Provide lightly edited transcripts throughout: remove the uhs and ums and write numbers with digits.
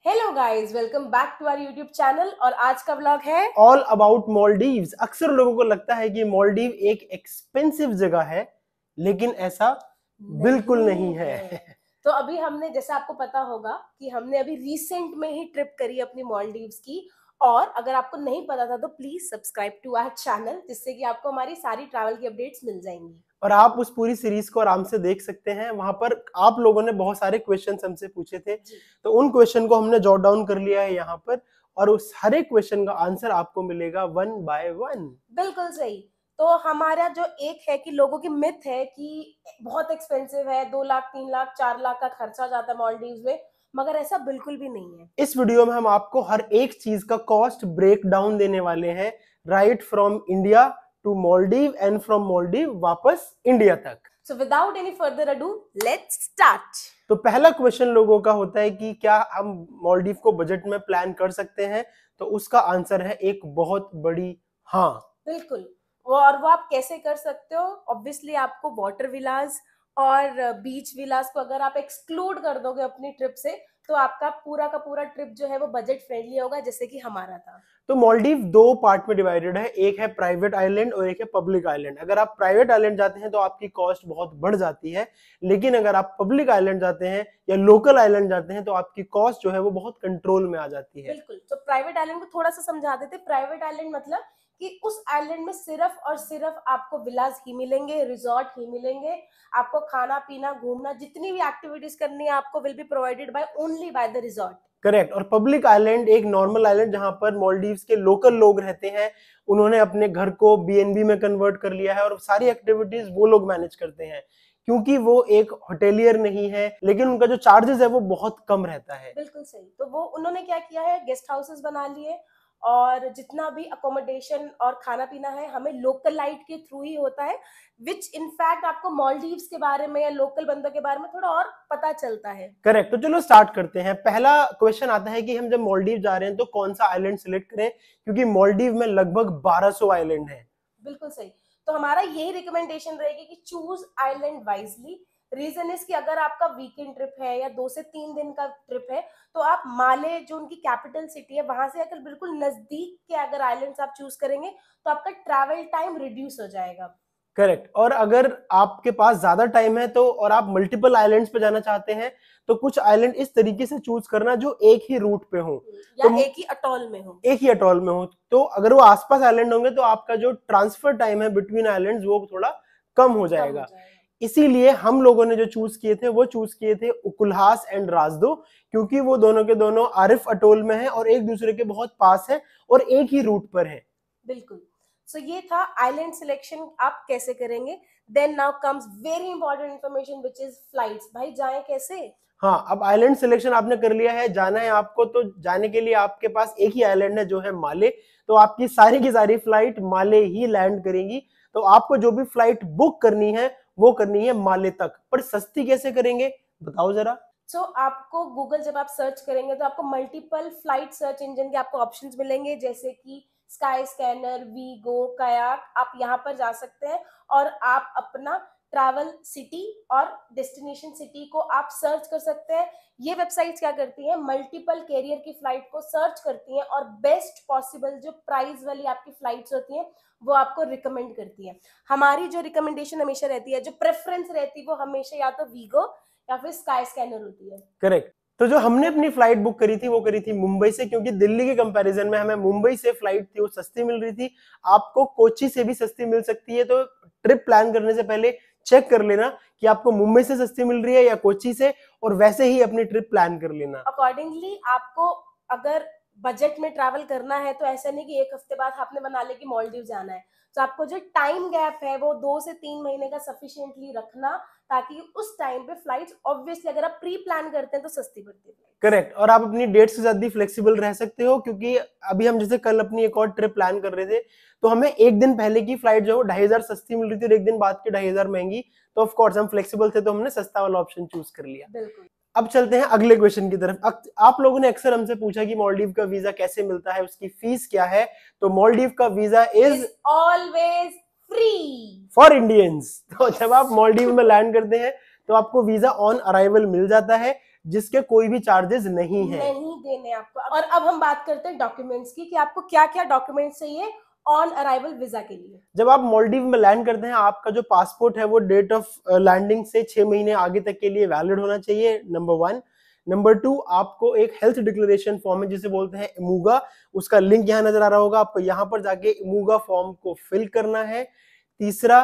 Hello guys, welcome back to our YouTube channel. और आज का व्लॉग है ऑल अबाउट मालदीव्स। अक्सर लोगों को लगता है कि मालदीव एक एक्सपेंसिव जगह है, लेकिन ऐसा बिल्कुल नहीं है। तो अभी हमने, जैसा आपको पता होगा कि हमने अभी रिसेंट में ही ट्रिप करी अपनी मालदीव्स की। और अगर आपको नहीं पता था तो please subscribe to our channel, जिससे कि आपको हमारी सारी ट्रैवल की अपडेट्स मिल जाएंगी। और आप उस पूरी सीरीज को आराम से देख सकते हैं। वहां पर आप लोगों ने बहुत सारे क्वेश्चंस हमसे पूछे थे, तो उन क्वेश्चन को हमने जॉट डाउन कर लिया है यहाँ पर, और उस हर एक क्वेश्चन का आंसर आपको मिलेगा 1 बाय 1। बिल्कुल सही। तो हमारा जो एक है कि लोगों की मिथ है कि बहुत एक्सपेंसिव है, 2 लाख 3 लाख 4 लाख का खर्चा जाता है मालदीव्स में, मगर ऐसा बिल्कुल भी नहीं है। इस वीडियो में हम आपको हर एक चीज का कॉस्ट ब्रेक डाउन देने वाले हैं, right from India to Maldives and from Maldives वापस इंडिया तक। So without any further ado, let's start. तो पहला क्वेश्चन लोगों का होता है कि क्या हम मालदीव को बजट में प्लान कर सकते हैं? तो उसका आंसर है एक बहुत बड़ी हाँ। बिल्कुल। वो आप कैसे कर सकते हो? ऑब्वियसली आपको वाटर विलास और बीच विलास को अगर आप एक्सक्लूड कर दोगे अपनी ट्रिप से, तो आपका पूरा का पूरा ट्रिप जो है वो बजट फ्रेंडली होगा, जैसे कि हमारा था। तो मालदीव दो पार्ट में डिवाइडेड है, एक है प्राइवेट आइलैंड और एक है पब्लिक आइलैंड। अगर आप प्राइवेट आइलैंड जाते हैं तो आपकी कॉस्ट बहुत बढ़ जाती है, लेकिन अगर आप पब्लिक आइलैंड जाते हैं या लोकल आइलैंड जाते हैं तो आपकी कॉस्ट जो है वो बहुत कंट्रोल में आ जाती है। बिल्कुल। तो प्राइवेट आइलैंड को थोड़ा सा समझा देते। प्राइवेट आइलैंड मतलब कि उस आइलैंड में सिर्फ और सिर्फ आपको विलास ही मिलेंगे, रिजॉर्ट ही मिलेंगे। आपको खाना पीना घूमना जितनी भी एक्टिविटीज करनी है आपको will be provided by only by the resort. Correct. और पब्लिक आइलैंड एक नॉर्मल आइलैंड जहां पर मालदीव्स के लोकल लोग रहते हैं, उन्होंने अपने घर को बीएनबी में कन्वर्ट कर लिया है और सारी एक्टिविटीज वो लोग मैनेज करते हैं, क्योंकि वो एक होटेलियर नहीं है, लेकिन उनका जो चार्जेस है वो बहुत कम रहता है। बिल्कुल सही। तो वो उन्होंने क्या किया है, गेस्ट हाउसेस बना लिए, और जितना भी अकोमोडेशन और खाना पीना है हमें लोकल लाइट के थ्रू ही होता है, विच इनफैक्ट आपको मालदीव्स के बारे में या लोकल बंदों के बारे में थोड़ा और पता चलता है। करेक्ट। तो चलो स्टार्ट करते हैं। पहला क्वेश्चन आता है कि हम जब मालदीव जा रहे हैं तो कौन सा आइलैंड सिलेक्ट करें, क्योंकि मालदीव में लगभग 1200 आइलैंड है। बिल्कुल सही। तो हमारा यही रिकमेंडेशन रहेगी कि choose island wisely. Reason is कि अगर आपका वीकेंड ट्रिप है या 2 से 3 दिन का ट्रिप है, तो आप माले, जो उनकी कैपिटल सिटी है, वहां से अगर बिल्कुल नजदीक के अगर आइलैंड्स आप चूज करेंगे तो आपका ट्रैवल टाइम रिड्यूस हो जाएगा। करेक्ट। और अगर आपके पास ज्यादा टाइम है तो, और आप मल्टीपल आइलैंड्स पे जाना चाहते हैं, तो कुछ आइलैंड इस तरीके से चूज करना जो एक ही रूट पे हो, या तो एक ही अटॉल में हो। एक ही अटॉल में हो। तो अगर वो आसपास आइलैंड होंगे तो आपका जो ट्रांसफर टाइम है बिटवीन आइलैंड्स वो थोड़ा कम हो जाएगा। इसीलिए हम लोगों ने जो चूज किए थे वो चूज किए थे उकुलहास एंड राजदो, क्योंकि वो दोनों के दोनों आरिफ अटोल में है और एक दूसरे के बहुत पास है और एक ही रूट पर है। बिल्कुल। सो ये था आइलैंड सिलेक्शन आप कैसे करेंगे। Then now comes very important information which is flights. भाई जाएं कैसे? हाँ, अब आइलैंड सिलेक्शन आपने कर लिया है, जाना है आपको, तो जाने के लिए आपके पास एक ही आइलैंड है जो है माले। तो आपकी सारी की सारी फ्लाइट माले ही लैंड करेंगी। तो आपको जो भी फ्लाइट बुक करनी है वो करनी है माले तक। पर सस्ती कैसे करेंगे बताओ जरा। सो आपको गूगल जब आप सर्च करेंगे तो आपको मल्टीपल फ्लाइट सर्च इंजन के आपको ऑप्शंस मिलेंगे, जैसे कि स्काई स्कैनर, वीगो, कयाक। आप यहाँ पर जा सकते हैं और आप अपना ट्रैवल सिटी और डेस्टिनेशन सिटी को आप सर्च कर सकते हैं। ये वेबसाइट्स क्या करती हैं, मल्टीपल कैरियर की फ्लाइट को सर्च करती हैं और बेस्ट पॉसिबल जो प्राइस वाली आपकी फ्लाइट्स होती हैं वो आपको रिकमेंड करती है। हमारी जो रिकमेंडेशन हमेशा रहती है, जो प्रेफरेंस रहती है, वो हमेशा या तो वीगो या फिर स्काई स्कैनर होती है। करेक्ट। तो जो हमने अपनी फ्लाइट बुक करी थी वो करी थी मुंबई से, क्योंकि दिल्ली के कंपैरिजन में हमें मुंबई से फ्लाइट थी वो सस्ती मिल रही थी। आपको कोची से भी सस्ती मिल सकती है, तो ट्रिप प्लान करने से पहले चेक कर लेना कि आपको मुंबई से सस्ती मिल रही है या कोची से, और वैसे ही अपनी ट्रिप प्लान कर लेना। अकॉर्डिंगली आपको अगर बजट में ट्रैवल करना है तो ऐसा नहीं कि एक हफ्ते बाद आपने बना लिया कि मालदीव जाना है। तो आपको जो टाइम गैप है वो 2 से 3 महीने का सफिशिएंटली रखना, ताकि उस टाइम पे फ्लाइट्स, ऑब्वियसली अगर आप प्री प्लान करते हैं तो सस्ती पड़ती है। करेक्ट। और आप अपनी डेट्स के साथ भी फ्लेक्सिबल रह सकते हो, क्योंकि अभी हम जैसे कल अपनी एक और ट्रिप प्लान कर रहे थे, तो हमें एक दिन पहले की फ्लाइट जो है 2500 सस्ती मिल रही थी और एक दिन बाद की 2500 महंगी। तो ऑफ कोर्स हम फ्लेक्सिबल थे, तो हमने सस्ता वाला ऑप्शन चूज कर लिया। बिल्कुल। अब चलते हैं अगले क्वेश्चन की तरफ। आप लोगों ने अक्सर हमसे पूछा कि मालदीव का वीजा कैसे मिलता है, उसकी फीस क्या है। तो मालदीव का visa is always free for Indians. तो जब आप मालदीव में लैंड करते हैं तो आपको वीजा ऑन अराइवल मिल जाता है। जिसके कोई भी चार्जेस नहीं है, नहीं देने आपको। और अब हम बात करते हैं डॉक्यूमेंट्स की कि आपको क्या क्या डॉक्यूमेंट्स चाहिए ऑन अराइवल वीजा के लिए। जब आप मालदीव में लैंड करते हैं, आपका जो पासपोर्ट है वो डेट ऑफ लैंडिंग से 6 महीने आगे तक के लिए वैलिड होना चाहिए, नंबर 1। नंबर 2, आपको एक हेल्थ डिक्लेरेशन फॉर्म है जिसे बोलते हैं इमूगा, उसका लिंक यहाँ नजर आ रहा होगा, आपको यहाँ पर जाके इमूगा फॉर्म को फिल करना है। तीसरा,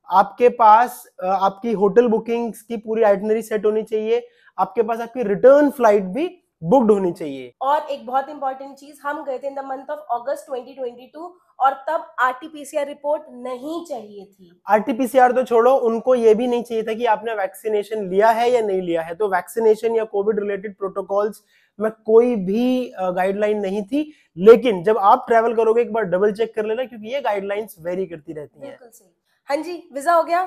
आपके पास आपकी होटल बुकिंग्स की पूरी आइटनरी सेट होनी चाहिए, आपके पास आपकी रिटर्न फ्लाइट भी बुक्ड होनी चाहिए। और एक बहुत इंपॉर्टेंट चीज, हम गए थे इन द मंथ ऑफ अगस्त 2022 और तब आरटीपीसीआर रिपोर्ट नहीं चाहिए थी। आरटीपीसीआर तो छोड़ो, उनको ये भी नहीं चाहिए था कि आपने वैक्सीनेशन लिया है या नहीं लिया है। तो वैक्सीनेशन या कोविड रिलेटेड प्रोटोकॉल्स में कोई भी गाइडलाइन नहीं थी, लेकिन जब आप ट्रैवल करोगे एक बार डबल चेक कर लेना, क्योंकि ये गाइडलाइंस वेरी करती रहती हैं। बिल्कुल सही। हाँ जी, वीजा हो गया,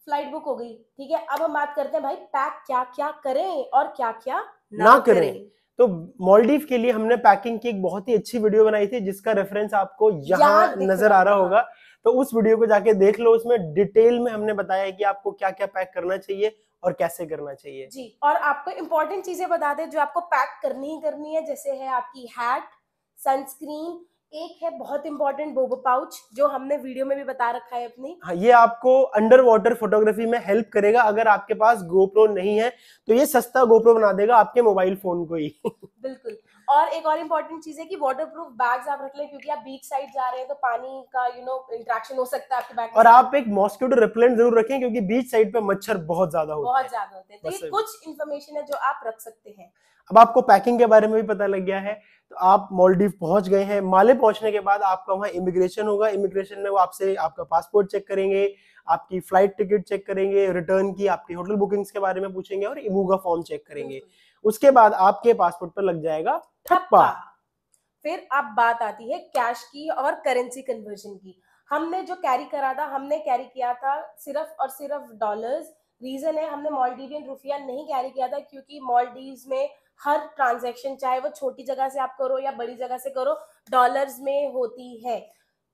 फ्लाइट बुक हो गई, ठीक है। अब हम बात करते हैं भाई पैक क्या क्या करें और क्या क्या ना करें। तो मालदीव के लिए हमने पैकिंग की एक बहुत ही अच्छी वीडियो बनाई थी, जिसका रेफरेंस आपको यहाँ नजर आ रहा होगा, तो उस वीडियो को जाके देख लो। उसमें डिटेल में हमने बताया है कि आपको क्या क्या पैक करना चाहिए और कैसे करना चाहिए जी। और आपको इंपॉर्टेंट चीजें बता दें जो आपको पैक करनी ही करनी है, जैसे है आपकी हैट, सनस्क्रीन, एक है बहुत इंपॉर्टेंट बोबो पाउच जो हमने वीडियो में भी बता रखा है अपनी। हाँ, ये आपको अंडर वाटर फोटोग्राफी में हेल्प करेगा। अगर आपके पास गोप्रो नहीं है तो ये सस्ता गोप्रो बना देगा आपके मोबाइल फोन को ही। बिल्कुल। और एक और इम्पोर्टेंट चीज है कि वाटरप्रूफ बैग्स आप रख लें, क्योंकि आप बीच साइड जा रहे हैं तो पानी का इंटरेक्शन हो सकता है आपके बैग में। और आप एक मॉस्किटो रिपेलेंट जरूर रखें, क्योंकि बीच साइड पे मच्छर बहुत ज्यादा होते हैं। तो ये कुछ इन्फॉर्मेशन है जो आप रख सकते हैं। अब आपको पैकिंग के बारे में भी पता लग गया है, तो आप मालदीव पहुंच गए हैं। माले पहुंचने के बाद आपका वहां इमिग्रेशन होगा। इमिग्रेशन में वो आपसे आपका पासपोर्ट चेक करेंगे, आपकी फ्लाइट टिकट चेक करेंगे, रिटर्न की आपकी होटल बुकिंग्स के बारे में पूछेंगे और इमूगा फॉर्म चेक करेंगे। उसके बाद आपके पासपोर्ट पर लग जाएगा ठप्पा। फिर अब बात आती है कैश की और करेंसी कन्वर्जन की। हमने जो कैरी करा था, हमने कैरी किया था सिर्फ और सिर्फ डॉलर्स। रीजन है, हमने मालदीवियन रुपया नहीं कैरी किया था, क्योंकि मालदीव्स में हर ट्रांजैक्शन, चाहे वो छोटी जगह से आप करो या बड़ी जगह से करो, डॉलर्स में होती है।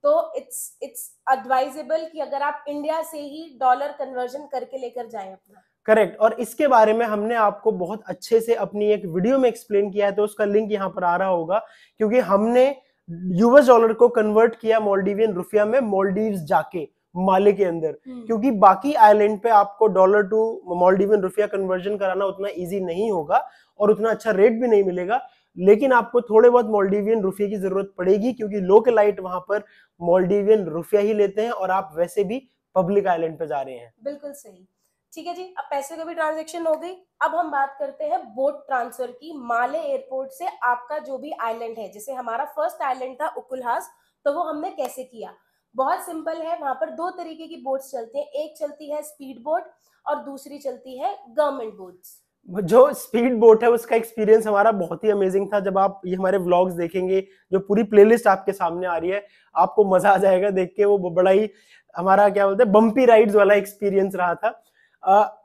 तो इट्स एडवाइजेबल कि अगर आप इंडिया से ही डॉलर कन्वर्जन करके लेकर जाएं अपना। करेक्ट। और इसके बारे में हमने आपको बहुत अच्छे से अपनी एक वीडियो में एक्सप्लेन किया है, तो उसका लिंक यहाँ पर आ रहा होगा, क्योंकि हमने यूएस डॉलर को कन्वर्ट किया मालदीवियन रुपया में मालदीव्स जाके माले के अंदर, क्योंकि बाकी आइलैंड पे आपको डॉलर टू मालदीवियन रुपया कन्वर्जन कराना उतना इजी नहीं होगा और उतना अच्छा रेट भी नहीं मिलेगा। लेकिन आपको थोड़े बहुत मालदीवियन रुपये की जरूरत पड़ेगी, क्योंकि लोकलाइट वहां पर मालदीवियन रुपया ही लेते हैं और आप वैसे भी पब्लिक आइलैंड पे जा रहे हैं। बिल्कुल सही। ठीक है जी, अब पैसे का भी ट्रांजैक्शन हो गई। अब हम बात करते हैं बोट ट्रांसफर की। माले एयरपोर्ट से आपका जो भी आइलैंड है, जैसे हमारा फर्स्ट आइलैंड था उकुलहास, तो वो हमने कैसे किया? बहुत सिंपल है। वहां पर दो तरीके की बोट्स चलती हैं, एक चलती है स्पीड बोट और दूसरी चलती है गवर्नमेंट बोट्स। जो स्पीड बोट है उसका एक्सपीरियंस हमारा बहुत ही अमेजिंग था। जब आप ये हमारे व्लॉग्स देखेंगे, जो पूरी प्लेलिस्ट आपके सामने आ रही है, आपको मजा आ जाएगा देख के। वो बड़ा ही हमारा क्या बोलते हैं बम्पी राइड्स वाला एक्सपीरियंस रहा था।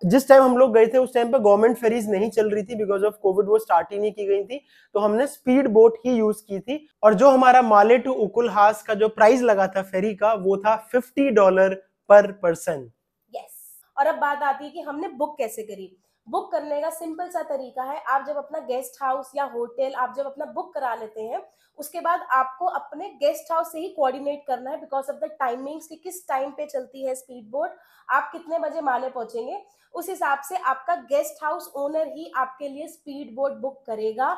जिस टाइम हम लोग गए थे उस टाइम पे गवर्नमेंट फेरीज नहीं चल रही थी, बिकॉज ऑफ कोविड वो स्टार्ट ही नहीं की गई थी, तो हमने स्पीड बोट ही यूज की थी। और जो हमारा माले टू उकुलहास का जो प्राइस लगा था फेरी का, वो था $50 पर पर्सन। यस। और अब बात आती है कि हमने बुक कैसे करी। बुक करने का सिंपल सा तरीका है, आप जब अपना गेस्ट हाउस या होटल आप जब अपना बुक करा लेते हैं, उसके बाद आपको अपने गेस्ट हाउस से ही कोऑर्डिनेट करना है, बिकॉज ऑफ द टाइमिंग्स कि किस टाइम पे चलती है स्पीड बोट, आप कितने बजे माले पहुंचेंगे, उस हिसाब से आपका गेस्ट हाउस ओनर ही आपके लिए स्पीड बोट बुक करेगा।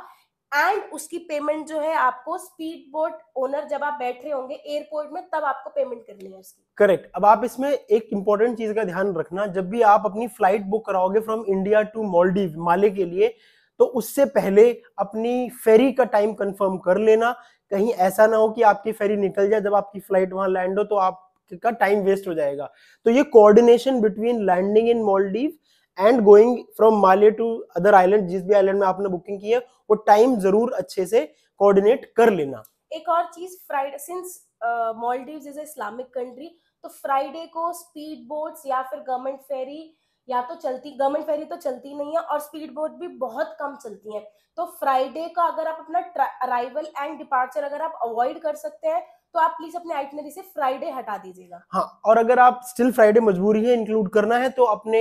एंड उसकी पेमेंट जो है आपको स्पीड बोट ओनर, जब आप बैठ रहे होंगे एयरपोर्ट में, तब आपको पेमेंट करनी है उसकी। करेक्ट। अब आप इसमें एक इंपॉर्टेंट चीज का ध्यान रखना, जब भी आप अपनी फ्लाइट बुक कराओगे फ्रॉम इंडिया टू मालदीव माले के लिए, तो उससे पहले अपनी फेरी का टाइम कंफर्म कर लेना। कहीं ऐसा ना हो कि आपकी फेरी निकल जाए, जब आपकी फ्लाइट वहां लैंड हो तो आपका टाइम वेस्ट हो जाएगा। तो ये coordination between landing in Maldives and going from Male to other island, जिस भी आइलैंड में आपने बुकिंग की है, वो टाइम जरूर अच्छे से कोऑर्डिनेट कर लेना। एक और चीज, Friday, since Maldives is Islamic country, तो फ्राइडे को स्पीड बोट्स या फिर गवर्नमेंट फेरी या तो चलती, गवर्नमेंट फेरी तो चलती नहीं है और स्पीड बोट भी बहुत कम चलती हैं। तो फ्राइडे का अगर आप अपना अराइवल एंड डिपार्चर अगर आप अवॉइड कर सकते हैं तो आप प्लीज अपने आइटनरी से फ्राइडे हटा दीजिएगा। हाँ, और अगर आप स्टिल फ्राइडे मजबूरी है इंक्लूड करना है तो अपने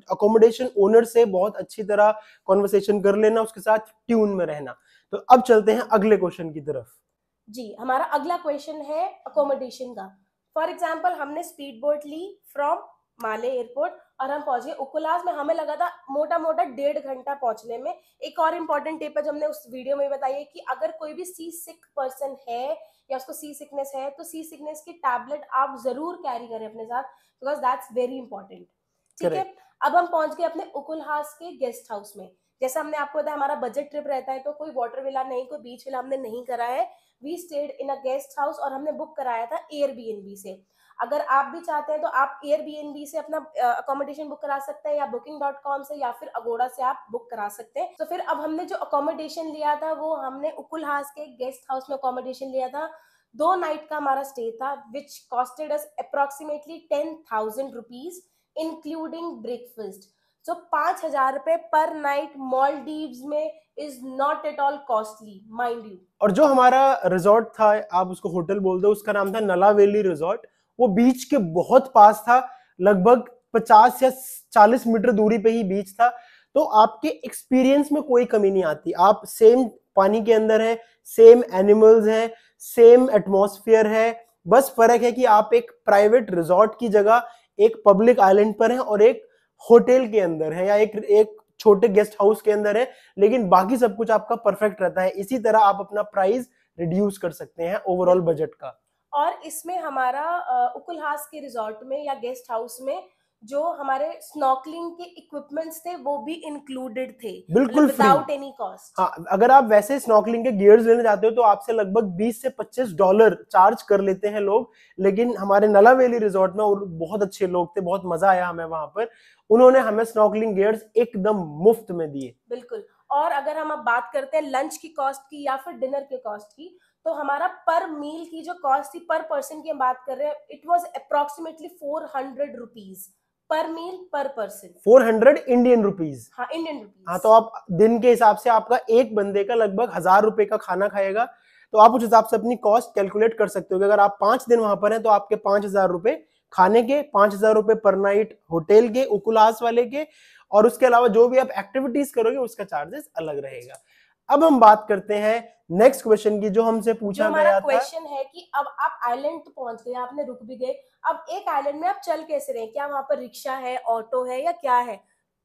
अकोमोडेशन ओनर से बहुत अच्छी तरह कॉन्वर्सेशन कर लेना, उसके साथ ट्यून में रहना। तो अब चलते हैं अगले क्वेश्चन की तरफ। जी, हमारा अगला क्वेश्चन है अकोमोडेशन का। फॉर एग्जाम्पल हमने स्पीड बोट ली फ्रॉम माले एयरपोर्ट और हम पहुंचे उकुलास में, हमें लगा था मोटा मोटा 1.5 घंटा पहुंचने में। एक और इम्पोर्टेंट टिप है जो हमने उस वीडियो में बताई है कि अगर कोई भी सी सिक पर्सन है या उसको सी सिकनेस है तो सी सिकनेस की टैबलेट आप जरूर कैरी करें अपने साथ, बिकॉज दैट्स वेरी इंपॉर्टेंट। ठीक है, अब हम पहुंच गए अपने उकुलहास के गेस्ट हाउस में। जैसा हमने आपको बताया हमारा बजट ट्रिप रहता है तो कोई वाटर विला नहीं, कोई बीच विला हमने नहीं करा है। We stayed in a guest house और हमने बुक कराया था एयरबीएनबी से। अगर आप भी चाहते हैं तो आप एयरबीएनबी से अपना अकोमोडेशन बुक करा सकते हैं या booking.com से या फिर अगोड़ा से आप बुक करा सकते हैं। तो फिर अब हमने जो अकोमोडेशन लिया था वो हमने उकुलहास के गेस्ट हाउस में अकोमोडेशन लिया था। 2 नाइट का हमारा स्टे था विच कॉस्टेड अस अप्रोक्सीमेटली 10,000 रुपीज इंक्लूडिंग ब्रेकफास्ट। सो 5,000 रुपए पर नाइट मॉलडीव्स में is not at all costly, mind you. और जो हमारा रिजॉर्ट था, आप उसको होटल बोल दो, उसका नाम था नला वैली रिजॉर्ट। वो बीच के बहुत पास था, लगभग 50 या 40 मीटर दूरी पे ही बीच था। तो आपके एक्सपीरियंस में कोई कमी नहीं आती। आप सेम पानी के अंदर है, सेम एनिमल्स हैं, सेम एटमॉस्फेयर है। बस फर्क है कि आप एक प्राइवेट रिजॉर्ट की जगह एक पब्लिक आइलैंड पर हैं और एक होटल के अंदर है या एक छोटे गेस्ट हाउस के अंदर है, लेकिन बाकी सब कुछ आपका परफेक्ट रहता है। इसी तरह आप अपना प्राइस रिड्यूस कर सकते हैं ओवरऑल बजट का। और इसमें हमारा उकुलहास के रिजॉर्ट में या गेस्ट हाउस में जो हमारे स्नॉर्कलिंग के इक्विपमेंट्स थे वो भी इंक्लूडेड थे, बिल्कुल विदाउट एनी कॉस्ट। हाँ, अगर आप वैसे स्नॉर्कलिंग के गियर्स लेने जाते हो तो आपसे लगभग 20 से $25 चार्ज कर लेते हैं लोग, लेकिन हमारे नला वैली रिजॉर्ट में और बहुत अच्छे लोग थे, बहुत मजा आया हमें वहां पर। उन्होंने हमें स्नॉर्कलिंग गियर्स एकदम मुफ्त में दिए। बिल्कुल। और अगर हम अब बात करते हैं लंच की कॉस्ट की या फिर डिनर की कॉस्ट की, तो हमारा पर मील की जो कॉस्ट थी पर पर्सन की हम बात कर रहे हैं, it was approximately 400 rupees per मील पर पर्सन। 400 Indian rupees. हाँ, इंडियन रुपीज। हाँ, तो आप दिन के हिसाब से आपका एक बंदे का लगभग 1,000 रुपए का खाना खाएगा। तो आप उस हिसाब से अपनी कॉस्ट कैलकुलेट कर सकते हो कि अगर आप 5 दिन वहां पर हैं तो आपके 5,000 रुपए खाने के, 5,000 रुपए पर नाइट होटल के, उकुलास वाले के, और उसके अलावा जो भी आप एक्टिविटीज करोगे उसका चार्जेस अलग रहेगा। अब हम बात करते हैं नेक्स्ट क्वेश्चन की जो हमसे पूछा गया था। क्वेश्चन है कि अब आप आइलैंड तो पहुंच गए, आपने रुक भी गए, अब एक आइलैंड में आप चल कैसे रहे, क्या वहां पर रिक्शा है, ऑटो है या क्या है?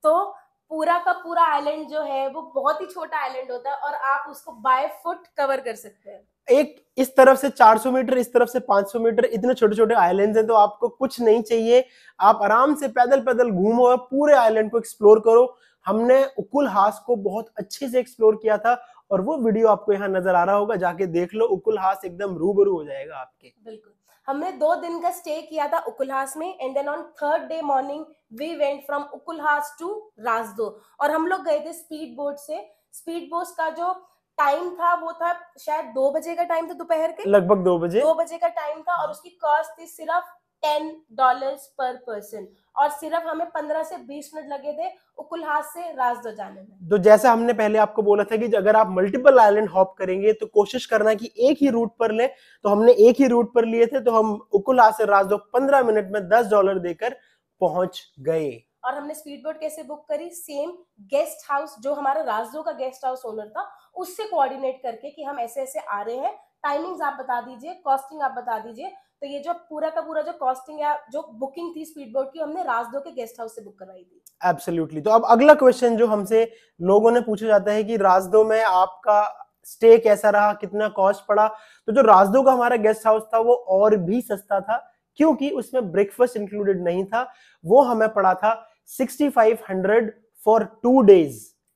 तो पूरा का पूरा आइलैंड जो है वो बहुत ही छोटा आइलैंड होता है और आप उसको बाय फुट कवर कर सकते हैं। एक इस तरफ से 400 मीटर, इस तरफ से 500 मीटर, इतने छोटे छोटे आइलैंड्स हैं, तो आपको कुछ नहीं चाहिए। आप आराम से पैदल पैदल घूमो और पूरे आइलैंड को एक्सप्लोर करो। हमने उकुलहास को बहुत अच्छे से एक्सप्लोर किया था और वो वीडियो आपको यहाँ नजर आ रहा होगा, जाके देख लो। उकुलहास एकदम रूबरू हो जाएगा आपके। बिल्कुल। हमने 2 दिन का स्टे किया था उकुलहास में and then on 3rd day morning we went from Ukulhas to Rasdhoo और हम लोग गए थे स्पीड बोट से। स्पीड बोट का जो टाइम था वो था शायद 2 बजे का टाइम था, दोपहर के लगभग 2 बजे का टाइम था और उसकी कॉस्ट थी सिर्फ $10 पर पर्सन और सिर्फ हमें 15 से 20 मिनट लगे थे उकुलहास से राजदो जाने में। तो जैसा हमने पहले आपको बोला था कि अगर आप मल्टीपल आइलैंड हॉप करेंगे तो कोशिश करना कि एक ही रूट पर ले। तो हमने एक ही रूट पर लिए थे, तो हम उकुलहास से राजदो 15 मिनट में $10 देकर पहुंच गए। और हमने स्पीड बोट कैसे बुक करी? सेम गेस्ट हाउस जो हमारा राजदो का गेस्ट हाउस ओनर था उससे कोऑर्डिनेट करके कि हम ऐसे ऐसे आ रहे हैं, टाइमिंग्स आप बता दीजिए, कॉस्टिंग आप बता दीजिए। तो ये जो पूरा का पूरा जो कॉस्टिंग या जो बुकिंग थी स्पीड बोट की, हमने राजदो के गेस्ट हाउस से बुक करवाई थी। एब्सोल्युटली। तो अब अगला क्वेश्चन जो हमसे लोगों ने पूछा जाता है कि राजदो में आपका स्टे कैसा रहा, कितना कॉस्ट पड़ा। तो जो राजदो का हमारा गेस्ट हाउस था वो और भी सस्ता था क्योंकि उसमें ब्रेकफास्ट इंक्लूडेड नहीं था। वो हमें पड़ा था 6,500 for 2 days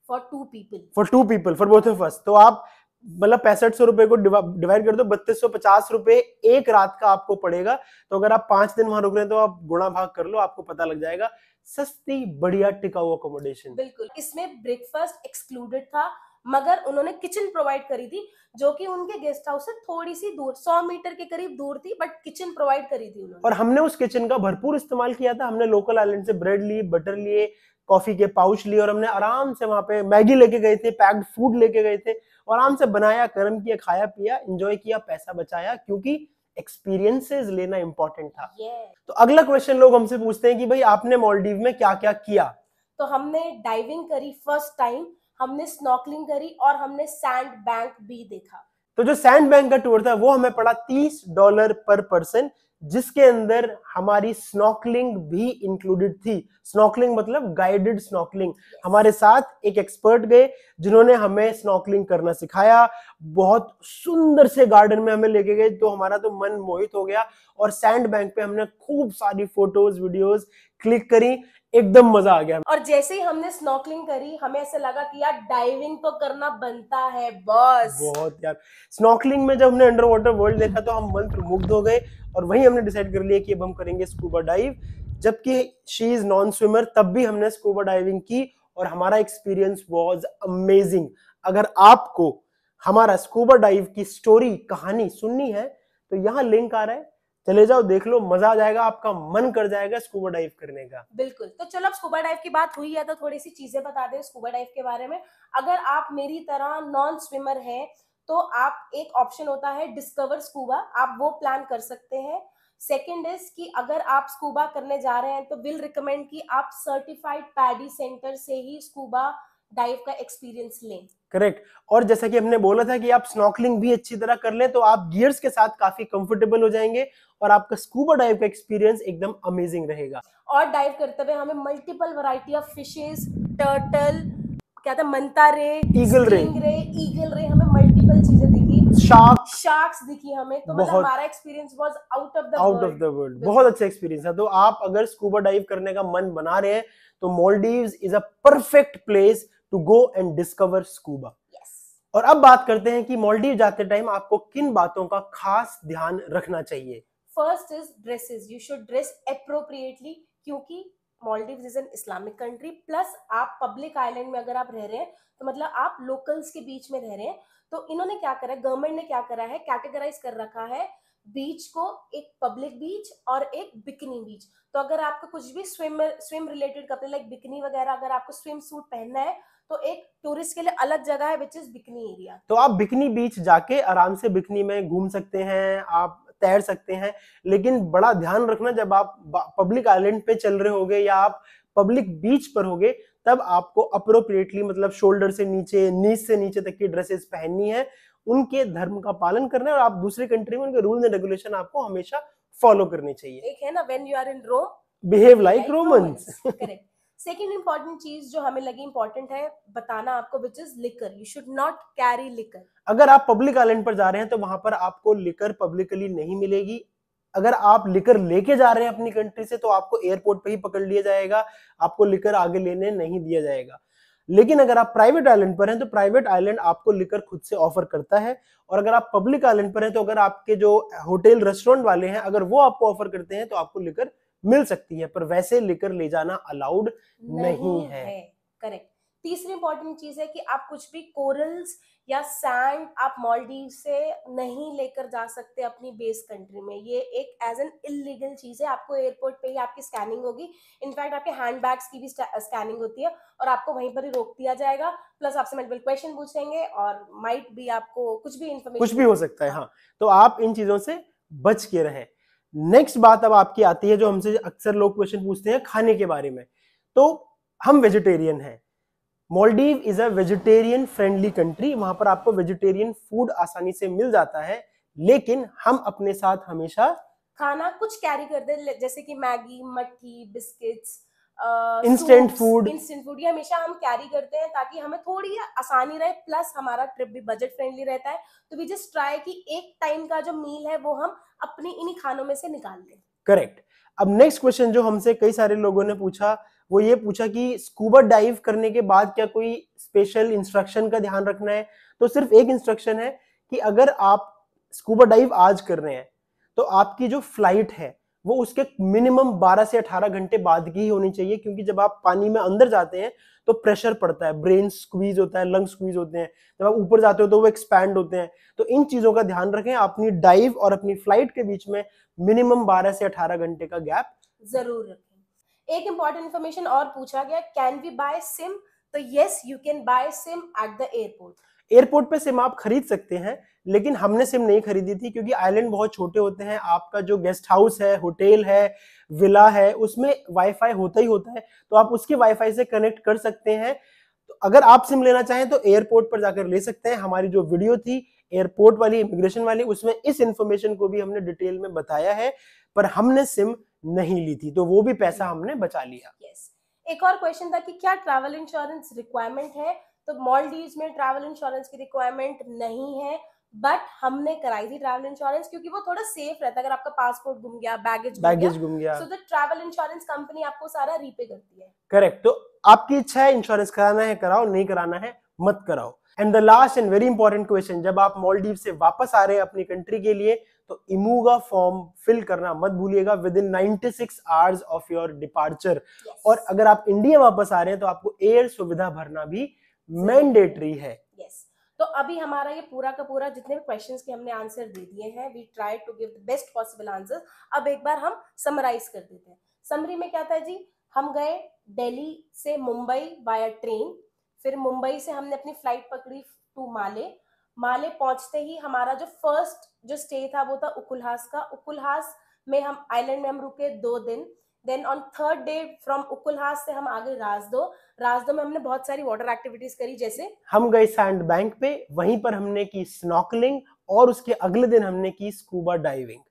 for 2 people, for both of us. तो आप मतलब 6500 रुपए को डिवाइड कर दो, 3250 रुपए एक रात का आपको पड़ेगा। तो अगर आप 5 दिन वहां रुक रहे हैं तो आप गुणा भाग कर लो, आपको पता लग जाएगा। सस्ती बढ़िया टिकाऊ अकोमोडेशन। बिल्कुल। इसमें ब्रेकफास्ट एक्सक्लूडेड था मगर उन्होंने किचन प्रोवाइड करी थी जो कि उनके गेस्ट हाउस से थोड़ी सी दूर 100 मीटर के करीब दूर थी, बट किचन प्रोवाइड करी थी उन्होंने। और हमने उस किचन का भरपूर इस्तेमाल किया था। हमने लोकल आइलैंड से ब्रेड लिए, बटर लिए, कॉफी के पाउच लिए और हमने आराम से वहां पे मैगी लेके गए थे, पैक्ड फूड लेके गए थे और आराम से बनाया, गर्म किया, खाया पिया, एंजॉय किया, पैसा बचाया। क्योंकि एक्सपीरियंसेस लेना इंपॉर्टेंट था। yes. तो अगला क्वेश्चन लोग हमसे पूछते हैं कि भाई आपने मालदीव में क्या क्या किया। तो हमने डाइविंग करी फर्स्ट टाइम, हमने स्नॉर्कलिंग करी और हमने सैंड बैंक भी देखा। तो जो सैंड बैंक का टूर था वो हमें पड़ा $30 पर पर्सन, जिसके अंदर हमारी स्नॉर्कलिंग भी इंक्लूडेड थी। स्नॉर्कलिंग मतलब गाइडेड स्नॉर्कलिंग। हमारे साथ एक एक्सपर्ट गए जिन्होंने हमें स्नॉर्कलिंग करना सिखाया, बहुत सुंदर से गार्डन में हमें लेके गए, तो हमारा तो मन मोहित हो गया। और सैंड बैंक पे हमने खूब सारी फोटोज वीडियोस क्लिक करी, एकदम मजा आ गया। और जैसे ही हमने स्नॉर्कलिंग करी हमें ऐसे लगा कि यार डाइविंग तो करना बनता है बॉस। बहुत यार, स्नॉर्कलिंग में जब हमने अंडर वाटर वर्ल्ड देखा तो हम मंत्र मुग्ध हो गए, और वहीं हमने डिसाइड कर लिया कि अब हम करेंगे स्कूबा डाइव। जबकि शी इज नॉन स्विमर, तब भी हमने स्कूबा डाइविंग की और हमारा एक्सपीरियंस वाज अमेजिंग। अगर आपको हमारा स्कूबा डाइव की स्टोरी कहानी सुननी है तो यहाँ लिंक आ रहा है, चले जाओ देख लो, मजा आ जाएगा, आपका मन कर जाएगा स्कूबा डाइव करने का। बिल्कुल। तो चलो अब स्कूबा डाइव की बात हुई है तो थोड़ी सी चीजें बता दें स्कूबा डाइव के बारे में। अगर आप मेरी तरह नॉन स्विमर हैं तो आप एक ऑप्शन होता है डिस्कवर स्कूबा, आप वो प्लान कर सकते हैं। सेकेंड इज कि अगर आप स्कूबा करने जा रहे हैं तो विल रिकमेंड कि आप सर्टिफाइड पैडी सेंटर से ही स्कूबा डाइव का एक्सपीरियंस लें। करेक्ट। और जैसा कि हमने बोला था कि आप स्नॉर्कलिंग भी अच्छी तरह कर लें तो आप गियर्स के साथ काफी कंफर्टेबल हो जाएंगे और आपका स्कूबा डाइव का एक्सपीरियंस एकदम अमेजिंग रहेगा। और डाइव करते हुए हमें multiple variety of fishes, turtle, क्या था, मंता रे, ईगल रे, ईगल रे, हमें मल्टीपल चीजें दिखी, शार्क्स दिखी हमें। तो मतलब हमारा experience was out of the world. बहुत अच्छा एक्सपीरियंस था। तो आप अगर स्कूबा डाइव करने का मन बना रहे हैं तो Maldives is a perfect place to go and discover scuba. और अब बात करते हैं कि मालदीव जाते टाइम आपको किन बातों का खास ध्यान रखना चाहिए। First is dresses, you should dress appropriately, क्योंकि Maldives is an Islamic country, plus आप पब्लिक आइलैंड में अगर आप रह रहे हैं तो मतलब आप लोकल्स के बीच में रह रहे हैं। तो इन्होंने क्या करा है, गवर्नमेंट ने क्या करा है, कैटेगराइज कर रखा है बीच को, एक पब्लिक बीच और एक बिकिनी बीच। तो अगर आपको कुछ भी स्विम रिलेटेड कपड़े लाइक बिकिनी वगैरह, अगर आपको स्विम सूट पहनना है तो एक टूरिस्ट के लिए अलग जगह है विच इज बिकिनी एरिया। तो आप बिकिनी बीच जाके आराम से बिकिनी में घूम सकते हैं, आप तैर सकते हैं। लेकिन बड़ा ध्यान रखना, जब आप पब्लिक आइलैंड पे चल रहे होगे या आप पब्लिक बीच पर होगे तब आपको अप्रोप्रिएटली मतलब शोल्डर से नीचे, नीज से नीचे तक की ड्रेसेस पहननी है, उनके धर्म का पालन करना है और आप दूसरी कंट्री में उनके रूल्स एंड रेगुलेशन आपको हमेशा फॉलो करने चाहिए। एक है ना, when you are in Rome behave like Romans. Correct. Second important चीज जो हमें लगी इंपॉर्टेंट है बताना आपको, which is liquor, you should not carry liquor. अगर आप पब्लिक आइलैंड पर जा रहे हैं तो वहां पर आपको लिकर पब्लिकली नहीं मिलेगी। अगर आप लिकर लेके जा रहे हैं अपनी कंट्री से तो आपको एयरपोर्ट पे ही पकड़ लिया जाएगा, आपको लिकर आगे लेने नहीं दिया जाएगा। लेकिन अगर आप प्राइवेट आइलैंड पर हैं तो प्राइवेट आइलैंड आपको लिकर खुद से ऑफर करता है। और अगर आप पब्लिक आइलैंड पर हैं तो अगर आपके जो होटल रेस्टोरेंट वाले हैं अगर वो आपको ऑफर करते हैं तो आपको लिकर मिल सकती है, पर वैसे लिकर ले जाना अलाउड नहीं है। करेक्ट। तीसरी इंपॉर्टेंट चीज है कि आप कुछ भी कोरल्स या सैंड आप मालदीव से नहीं लेकर जा सकते अपनी बेस कंट्री में। ये एक एज एन इलीगल चीज है। आपको एयरपोर्ट पे ही आपकी स्कैनिंग होगी, इनफैक्ट आपके हैंडबैग्स की भी स्कैनिंग होती है और आपको वहीं पर ही रोक दिया जाएगा। प्लस आपसे मल्टीपल क्वेश्चन पूछेंगे और माइट भी आपको कुछ भी इंफॉर्मेशन, कुछ भी हो सकता है। हाँ, तो आप इन चीजों से बच के रहें। नेक्स्ट बात अब आपकी आती है जो हमसे अक्सर लोग क्वेश्चन पूछते हैं खाने के बारे में। तो हम वेजिटेरियन हैं, Maldives is a vegetarian friendly country, वहां पर आपको वेजिटेरियन फूड आसानी से मिल जाता है, लेकिन हम अपने साथ हमेशा खाना कुछ कैरी कर दे, जैसे कि मैगी, मट्ठी, बिस्किट्स, इंस्टेंट फूड ये हमेशा हम कैरी करते हैं ताकि हमें थोड़ी आसानी रहे, प्लस हमारा ट्रिप भी बजट फ्रेंडली रहता है। तो वी जस्ट ट्राई कि एक टाइम का जो मील है वो हम अपनी इन्हीं खानों में से निकाल लें। करेक्ट। अब नेक्स्ट क्वेश्चन जो हमसे कई सारे लोगों ने पूछा वो ये पूछा कि स्कूबा डाइव करने के बाद क्या कोई स्पेशल इंस्ट्रक्शन का ध्यान रखना है। तो सिर्फ एक इंस्ट्रक्शन है कि अगर आप स्कूबा डाइव आज कर रहे हैं तो आपकी जो फ्लाइट है वो उसके मिनिमम 12 से 18 घंटे बाद की ही होनी चाहिए, क्योंकि जब आप पानी में अंदर जाते हैं तो प्रेशर पड़ता है, ब्रेन स्क्वीज होता है, लंग स्क्वीज होते हैं, जब आप ऊपर जाते हो तो वो एक्सपैंड होते हैं। तो इन चीजों का ध्यान रखें, अपनी डाइव और अपनी फ्लाइट के बीच में मिनिमम 12 से 18 घंटे का गैप जरूर रखें। एक इंपॉर्टेंट इंफॉर्मेशन और पूछा गया, कैन वी बाय सिम? तो yes, you can buy SIM at the airport. Airport पे सिम आप खरीद सकते हैं, लेकिन हमने सिम नहीं खरीदी थी क्योंकि आइलैंड बहुत छोटे होते हैं। आपका जो गेस्ट हाउस है, होटल है, विला है, उसमें वाईफाई होता ही होता है, तो आप उसके वाईफाई से कनेक्ट कर सकते हैं। तो अगर आप सिम लेना चाहें तो एयरपोर्ट पर जाकर ले सकते हैं। हमारी जो वीडियो थी एयरपोर्ट वाली, इमिग्रेशन वाली, उसमें इस इंफॉर्मेशन को भी हमने डिटेल में बताया है, पर हमने सिम नहीं ली थी, तो वो भी पैसा हमने बचा लिया। yes. एक और क्वेश्चन था कि क्या ट्रैवल इंश्योरेंस रिक्वायरमेंट है, तो मालदीव्स में ट्रैवल इंश्योरेंस की रिक्वायरमेंट नहीं है, बट हमने कराई थी ट्रैवल इंश्योरेंस क्योंकि वो थोड़ा सेफ रहता है। अगर आपका पासपोर्ट गुम गया, बैगेज गुम गया, so the travel insurance company आपको सारा रीपे करती है। करेक्ट। तो आपकी इच्छा है, इंश्योरेंस कराना है कराओ, नहीं कराना है मत कराओ। And the last and very important question, जब आप मालदीव से वापस आ रहे हैं अपनी कंट्री के लिए, तो इमूगा फॉर्म फिल करना मत भूलिएगा with in 96 hours of your departure. और अगर आप इंडिया वापस आ रहे हैं तो आपको एयर सुविधा भरना भी मैंडेटरी है। तो अभी हमारा ये पूरा का पूरा जितने भी क्वेश्चंस के हमने आंसर दे दिए हैं, we try to give the best possible answers. अब एक बार हम समराइज कर देते हैं। समरी में क्या था जी, हम गए दिल्ली से मुंबई बाय ट्रेन, फिर मुंबई से हमने अपनी फ्लाइट पकड़ी टू माले। माले पहुंचते ही हमारा जो फर्स्ट जो स्टे था वो था उकुलहास का। उकुलहास में हम आइलैंड में हम रुके 2 दिन। Then on third day from Ukulhas से हम आ गए राजदो। राजदो में हमने बहुत सारी वाटर एक्टिविटीज करी, जैसे हम गए सैंड बैंक पे, वहीं पर हमने की स्नॉर्कलिंग, और उसके अगले दिन हमने की स्कूबा डाइविंग।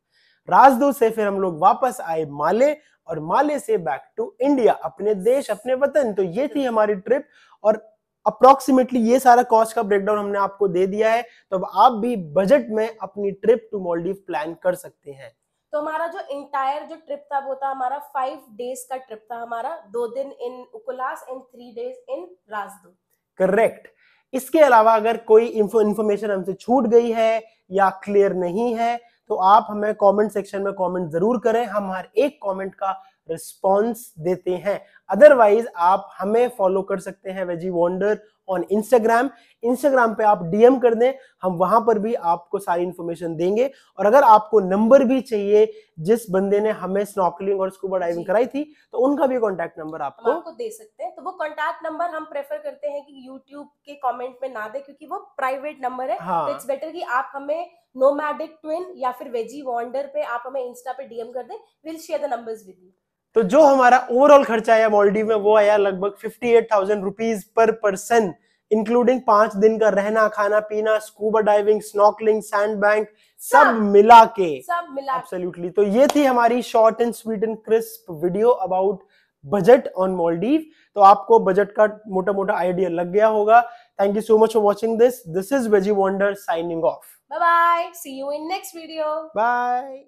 राजदो से फिर हम लोग वापस आए माले, और माले से बैक टू इंडिया, अपने देश, अपने वतन। तो ये थी हमारी ट्रिप, और अप्रोक्सीमेटली ये सारा कॉस्ट का ब्रेकडाउन हमने आपको दे दिया है। तो अब आप भी बजट में अपनी ट्रिप टू मालदीव प्लान कर सकते हैं। तो हमारा जो इंटायर जो ट्रिप था वो था हमारा 5 डेज का ट्रिप था हमारा, 2 दिन इन उकुलास एंड 3 डेज इन राजदो। करेक्ट। इसके अलावा अगर कोई इंफॉर्मेशन हमसे छूट गई है या क्लियर नहीं है तो आप हमें कमेंट सेक्शन में कमेंट जरूर करें, हम हर एक कमेंट का रिस्पॉन्स देते हैं। अदरवाइज आप हमें फॉलो कर सकते हैं वेजी वंडर ऑन इंस्टाग्राम पे आप डीएम कर दें, हम वहां पर भी आपको सारी इंफॉर्मेशन देंगे। और अगर आपको नंबर भी चाहिए जिस बंदे ने हमें स्नॉर्कलिंग और स्कूबा डाइविंग कराई थी, तो उनका भी कॉन्टैक्ट नंबर आपको दे सकते हैं। तो वो कॉन्टैक्ट नंबर हम प्रेफर करते हैं कि यूट्यूब के कमेंट में ना दे, क्योंकि वो प्राइवेट नंबर है। हाँ। तो इट्स बेटर कि आप हमें नोमैडिक ट्विन या फिर वेजी वंडर पे आप हमें इंस्टा पे डीएम कर दें, will share the numbers with you. तो जो हमारा ओवरऑल खर्चा आया मालदीव में वो आया लगभग 58,000 रुपीज पर पर्सन, इंक्लूडिंग 5 दिन का रहना, खाना पीना, scuba diving, snorkelling, sand bank, सब मिला के एब्सोल्युटली। तो ये थी हमारी short and sweet and crisp video about budget on Maldives. तो आपको बजट का मोटा मोटा आइडिया लग गया होगा। Thank you so much for watching this is Veggie Wonder signing off. Bye bye, see you in next video. Bye.